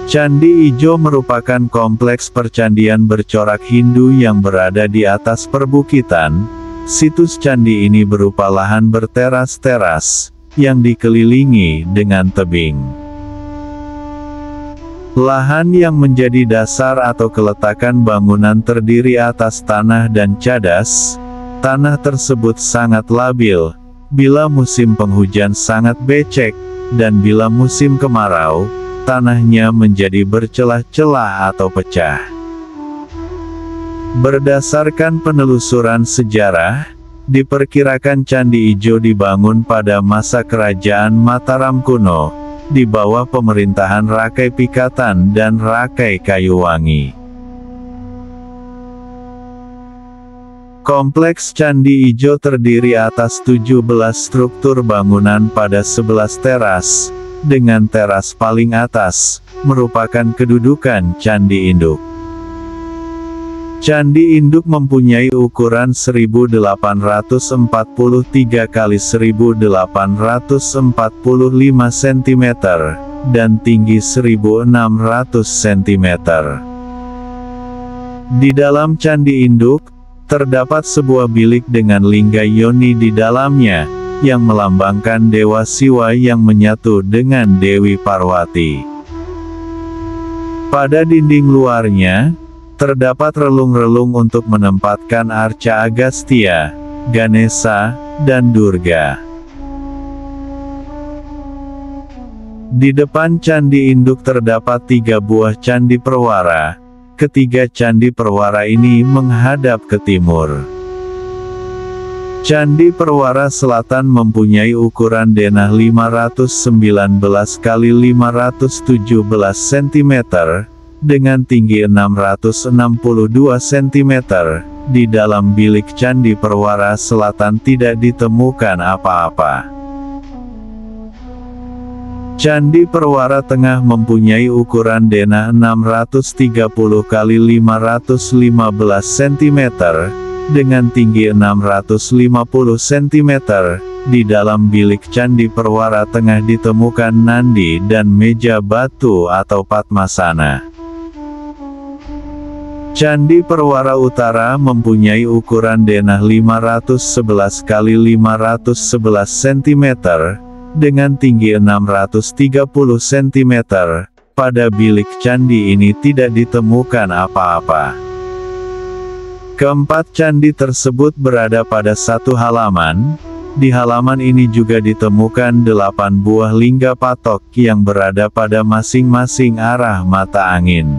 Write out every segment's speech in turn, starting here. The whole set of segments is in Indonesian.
Candi Ijo merupakan kompleks percandian bercorak Hindu yang berada di atas perbukitan. Situs candi ini berupa lahan berteras-teras, yang dikelilingi dengan tebing. Lahan yang menjadi dasar atau keletakan bangunan terdiri atas tanah dan cadas. Tanah tersebut sangat labil, bila musim penghujan sangat becek, dan bila musim kemarau, tanahnya menjadi bercelah-celah atau pecah. Berdasarkan penelusuran sejarah, diperkirakan Candi Ijo dibangun pada masa Kerajaan Mataram kuno, di bawah pemerintahan Rakai Pikatan dan Rakai Kayuwangi. Kompleks Candi Ijo terdiri atas 17 struktur bangunan pada 11 teras, dengan teras paling atas, merupakan kedudukan Candi Induk. Candi Induk mempunyai ukuran 1843 x 1845 cm, dan tinggi 1600 cm. Di dalam Candi Induk, terdapat sebuah bilik dengan lingga yoni di dalamnya, yang melambangkan Dewa Siwa yang menyatu dengan Dewi Parwati. Pada dinding luarnya, terdapat relung-relung untuk menempatkan arca Agastya, Ganesha, dan Durga. Di depan Candi Induk terdapat 3 buah candi perwara. Ketiga candi perwara ini menghadap ke timur. Candi Perwara Selatan mempunyai ukuran denah 519 x 517 cm, dengan tinggi 662 cm. Di dalam bilik Candi Perwara Selatan tidak ditemukan apa-apa. Candi Perwara Tengah mempunyai ukuran denah 630 x 515 cm, dengan tinggi 650 cm. Di dalam bilik Candi Perwara Tengah ditemukan nandi dan meja batu atau Padmasana. Candi Perwara Utara mempunyai ukuran denah 511 x 511 cm, dengan tinggi 630 cm. Pada bilik candi ini tidak ditemukan apa-apa. Keempat candi tersebut berada pada satu halaman. Di halaman ini juga ditemukan 8 buah lingga patok yang berada pada masing-masing arah mata angin.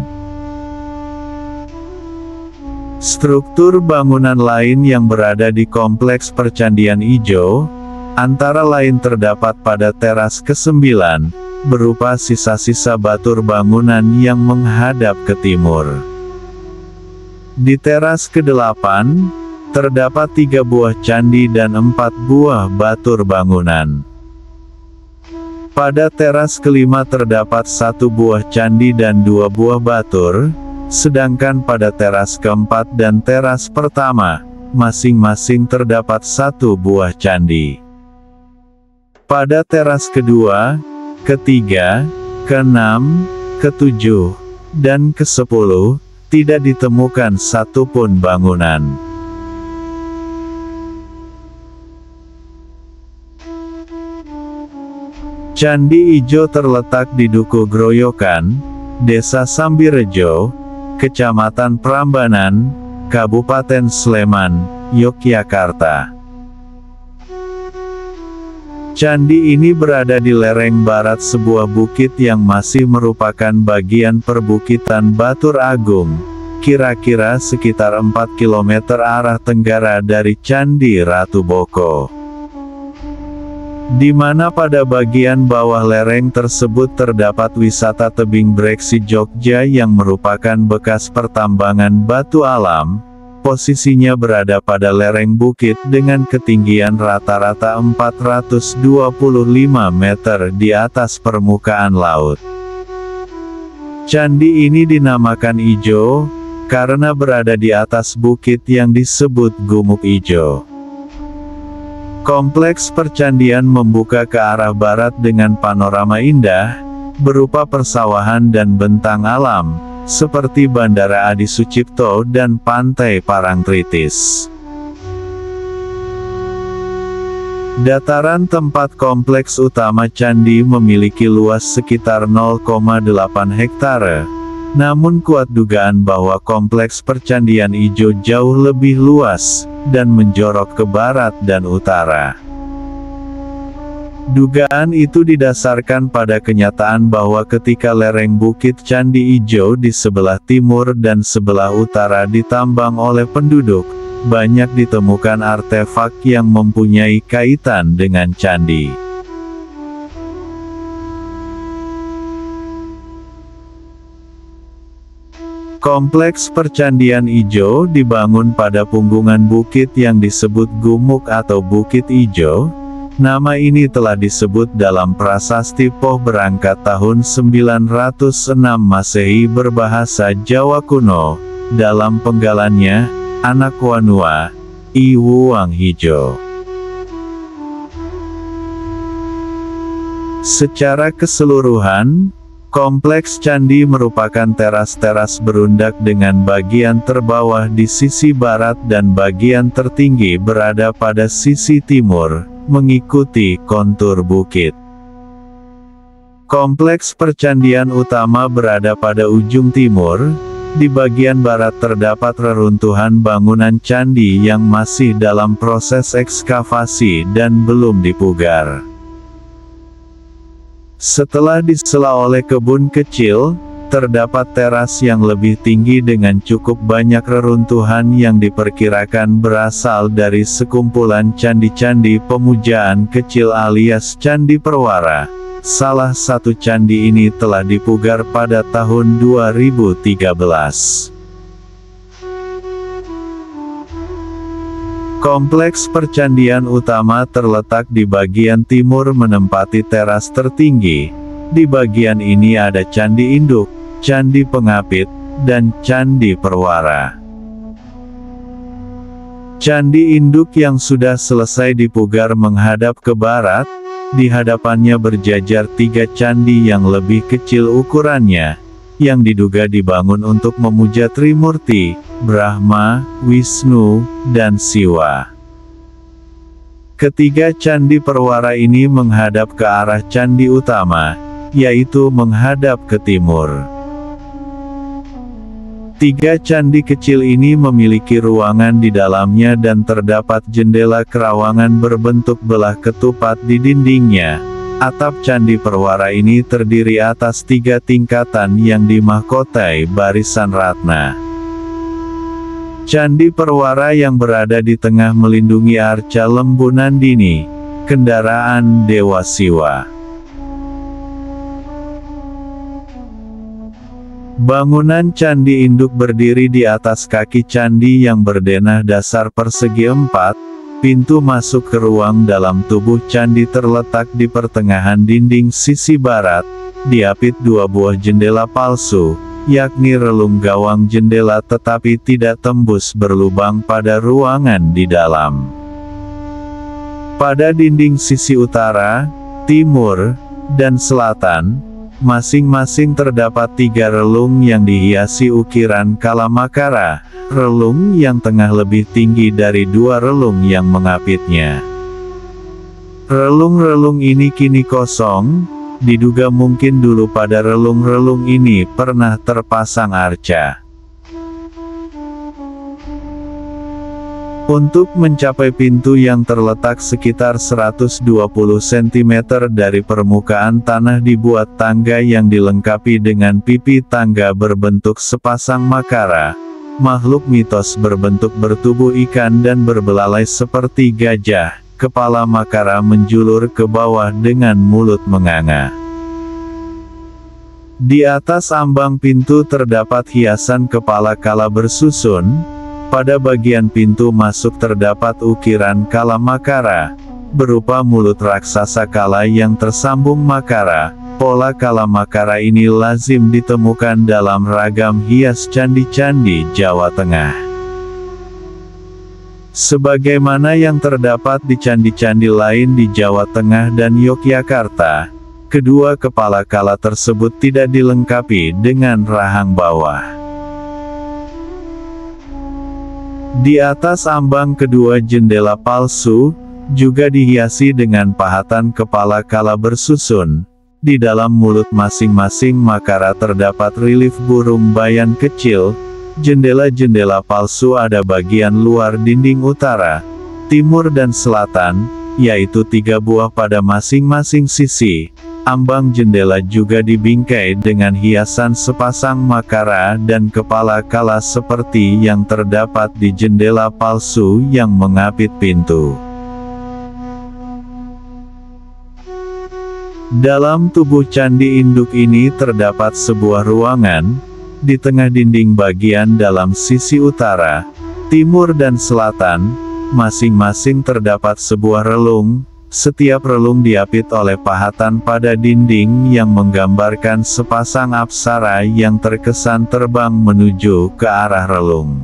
Struktur bangunan lain yang berada di kompleks Percandian Ijo, antara lain terdapat pada teras ke-9, berupa sisa-sisa batur bangunan yang menghadap ke timur. Di teras ke-8, terdapat 3 buah candi dan 4 buah batur bangunan. Pada teras ke-5 terdapat 1 buah candi dan 2 buah batur, sedangkan pada teras ke-4 dan teras pertama, masing-masing terdapat 1 buah candi. Pada teras kedua, ketiga, keenam, ketujuh, dan ke-10, tidak ditemukan satupun bangunan. Candi Ijo terletak di Duku Groyokan, Desa Sambirejo, Kecamatan Prambanan, Kabupaten Sleman, Yogyakarta. Candi ini berada di lereng barat sebuah bukit yang masih merupakan bagian perbukitan Batur Agung, kira-kira sekitar 4 km arah tenggara dari Candi Ratu Boko. Di mana pada bagian bawah lereng tersebut terdapat wisata tebing Breksi Jogja yang merupakan bekas pertambangan batu alam. Posisinya berada pada lereng bukit dengan ketinggian rata-rata 425 meter di atas permukaan laut. Candi ini dinamakan Ijo, karena berada di atas bukit yang disebut Gumuk Ijo. Kompleks percandian membuka ke arah barat dengan panorama indah, berupa persawahan dan bentang alam, seperti Bandara Adi Sucipto dan Pantai Parangtritis. Dataran tempat kompleks utama candi memiliki luas sekitar 0,8 hektare. Namun kuat dugaan bahwa kompleks percandian Ijo jauh lebih luas, dan menjorok ke barat dan utara. Dugaan itu didasarkan pada kenyataan bahwa ketika lereng Bukit Candi Ijo di sebelah timur dan sebelah utara ditambang oleh penduduk, banyak ditemukan artefak yang mempunyai kaitan dengan candi. Kompleks percandian Ijo dibangun pada punggungan bukit yang disebut Gumuk atau Bukit Ijo. Nama ini telah disebut dalam prasasti Poh Berangkat tahun 906 Masehi berbahasa Jawa kuno, dalam penggalannya, Anak Wanua, I Wuang Hijo. Secara keseluruhan, kompleks candi merupakan teras-teras berundak dengan bagian terbawah di sisi barat dan bagian tertinggi berada pada sisi timur, mengikuti kontur bukit. Kompleks percandian utama berada pada ujung timur. Di bagian barat terdapat reruntuhan bangunan candi yang masih dalam proses ekskavasi dan belum dipugar. Setelah disela oleh kebun kecil, terdapat teras yang lebih tinggi dengan cukup banyak reruntuhan yang diperkirakan berasal dari sekumpulan candi-candi pemujaan kecil alias Candi Perwara. Salah satu candi ini telah dipugar pada tahun 2013. Kompleks percandian utama terletak di bagian timur menempati teras tertinggi. Di bagian ini ada Candi Induk, Candi Pengapit, dan Candi Perwara. Candi Induk yang sudah selesai dipugar menghadap ke barat. Di hadapannya berjajar 3 candi yang lebih kecil ukurannya, yang diduga dibangun untuk memuja Trimurti, Brahma, Wisnu, dan Siwa. Ketiga candi Perwara ini menghadap ke arah candi utama, yaitu menghadap ke timur. 3 candi kecil ini memiliki ruangan di dalamnya dan terdapat jendela kerawangan berbentuk belah ketupat di dindingnya. Atap Candi Perwara ini terdiri atas 3 tingkatan yang dimahkotai barisan ratna. Candi Perwara yang berada di tengah melindungi arca Lembu Nandini, kendaraan Dewa Siwa. Bangunan Candi Induk berdiri di atas kaki candi yang berdenah dasar persegi 4, pintu masuk ke ruang dalam tubuh candi terletak di pertengahan dinding sisi barat, diapit 2 buah jendela palsu, yakni relung gawang jendela tetapi tidak tembus berlubang pada ruangan di dalam. Pada dinding sisi utara, timur, dan selatan, masing-masing terdapat 3 relung yang dihiasi ukiran Kalamakara, relung yang tengah lebih tinggi dari 2 relung yang mengapitnya. Relung-relung ini kini kosong, diduga mungkin dulu pada relung-relung ini pernah terpasang arca. Untuk mencapai pintu yang terletak sekitar 120 cm dari permukaan tanah dibuat tangga yang dilengkapi dengan pipi tangga berbentuk sepasang makara, makhluk mitos berbentuk bertubuh ikan dan berbelalai seperti gajah, kepala makara menjulur ke bawah dengan mulut menganga. Di atas ambang pintu terdapat hiasan kepala kala bersusun. Pada bagian pintu masuk terdapat ukiran Kalamakara, berupa mulut raksasa kala yang tersambung makara. Pola Kalamakara ini lazim ditemukan dalam ragam hias candi-candi Jawa Tengah. Sebagaimana yang terdapat di candi-candi lain di Jawa Tengah dan Yogyakarta, kedua kepala kala tersebut tidak dilengkapi dengan rahang bawah. Di atas ambang kedua jendela palsu, juga dihiasi dengan pahatan kepala kala bersusun. Di dalam mulut masing-masing makara terdapat relief burung bayan kecil. Jendela-jendela palsu ada bagian luar dinding utara, timur dan selatan, yaitu 3 buah pada masing-masing sisi. Ambang jendela juga dibingkai dengan hiasan sepasang makara dan kepala kala seperti yang terdapat di jendela palsu yang mengapit pintu. Dalam tubuh candi induk ini terdapat sebuah ruangan. Di tengah dinding bagian dalam sisi utara, timur dan selatan, masing-masing terdapat sebuah relung. Setiap relung diapit oleh pahatan pada dinding yang menggambarkan sepasang apsara yang terkesan terbang menuju ke arah relung.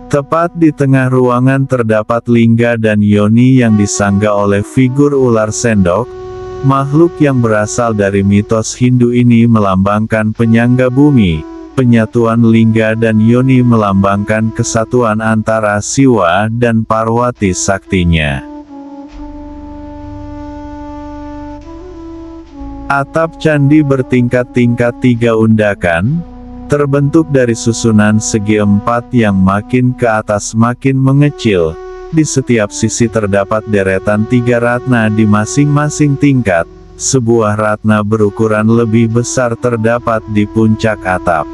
Tepat di tengah ruangan terdapat lingga dan yoni yang disangga oleh figur ular sendok. Makhluk yang berasal dari mitos Hindu ini melambangkan penyangga bumi. Penyatuan lingga dan yoni melambangkan kesatuan antara Siwa dan Parwati saktinya. Atap candi bertingkat-tingkat 3 undakan, terbentuk dari susunan segi 4 yang makin ke atas makin mengecil. Di setiap sisi terdapat deretan 3 ratna di masing-masing tingkat. Sebuah ratna berukuran lebih besar terdapat di puncak atap.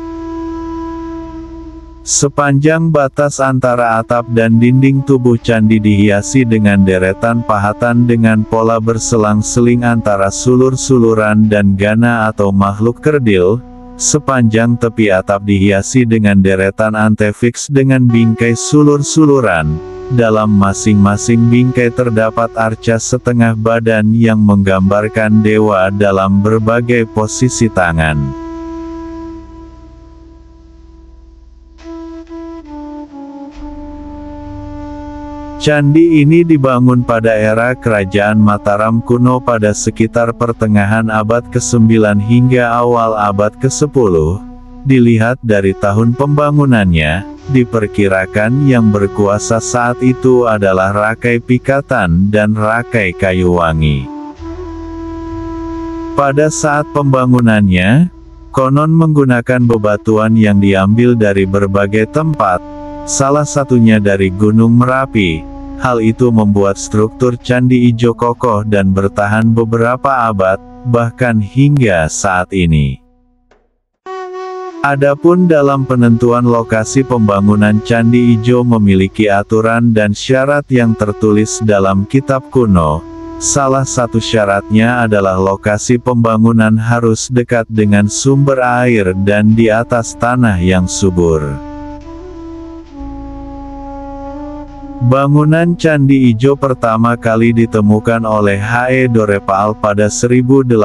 Sepanjang batas antara atap dan dinding tubuh candi dihiasi dengan deretan pahatan dengan pola berselang-seling antara sulur-suluran dan gana atau makhluk kerdil. Sepanjang tepi atap dihiasi dengan deretan antefiks dengan bingkai sulur-suluran. Dalam masing-masing bingkai terdapat arca setengah badan yang menggambarkan dewa dalam berbagai posisi tangan. Candi ini dibangun pada era Kerajaan Mataram kuno pada sekitar pertengahan abad ke-9 hingga awal abad ke-10. Dilihat dari tahun pembangunannya, diperkirakan yang berkuasa saat itu adalah Rakai Pikatan dan Rakai Kayuwangi. Pada saat pembangunannya, konon menggunakan bebatuan yang diambil dari berbagai tempat, salah satunya dari Gunung Merapi. Hal itu membuat struktur Candi Ijo kokoh dan bertahan beberapa abad, bahkan hingga saat ini. Adapun dalam penentuan lokasi pembangunan Candi Ijo memiliki aturan dan syarat yang tertulis dalam kitab kuno. Salah satu syaratnya adalah lokasi pembangunan harus dekat dengan sumber air dan di atas tanah yang subur. Bangunan Candi Ijo pertama kali ditemukan oleh H.E. Dorepal pada 1886.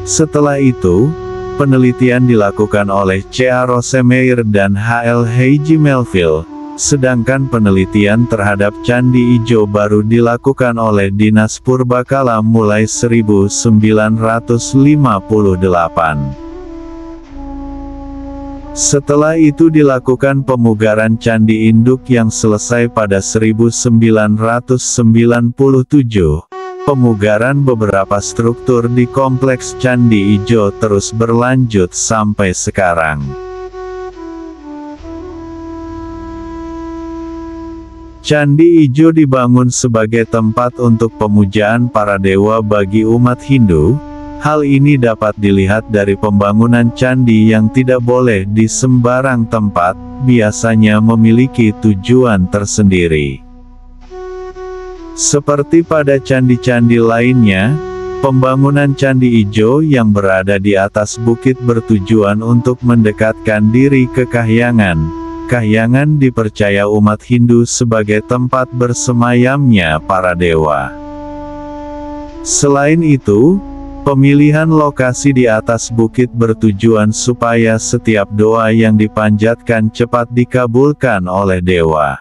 Setelah itu, penelitian dilakukan oleh C.A. Rosemeyer dan H.L. Heiji Melville, sedangkan penelitian terhadap Candi Ijo baru dilakukan oleh Dinas Purbakala mulai 1958. Setelah itu dilakukan pemugaran Candi Induk yang selesai pada 1997. Pemugaran beberapa struktur di kompleks Candi Ijo terus berlanjut sampai sekarang. Candi Ijo dibangun sebagai tempat untuk pemujaan para dewa bagi umat Hindu. Hal ini dapat dilihat dari pembangunan candi yang tidak boleh di sembarang tempat, biasanya memiliki tujuan tersendiri. Seperti pada candi-candi lainnya, pembangunan Candi Ijo yang berada di atas bukit bertujuan untuk mendekatkan diri ke Kahyangan. Kahyangan dipercaya umat Hindu sebagai tempat bersemayamnya para dewa. Selain itu, pemilihan lokasi di atas bukit bertujuan supaya setiap doa yang dipanjatkan cepat dikabulkan oleh dewa.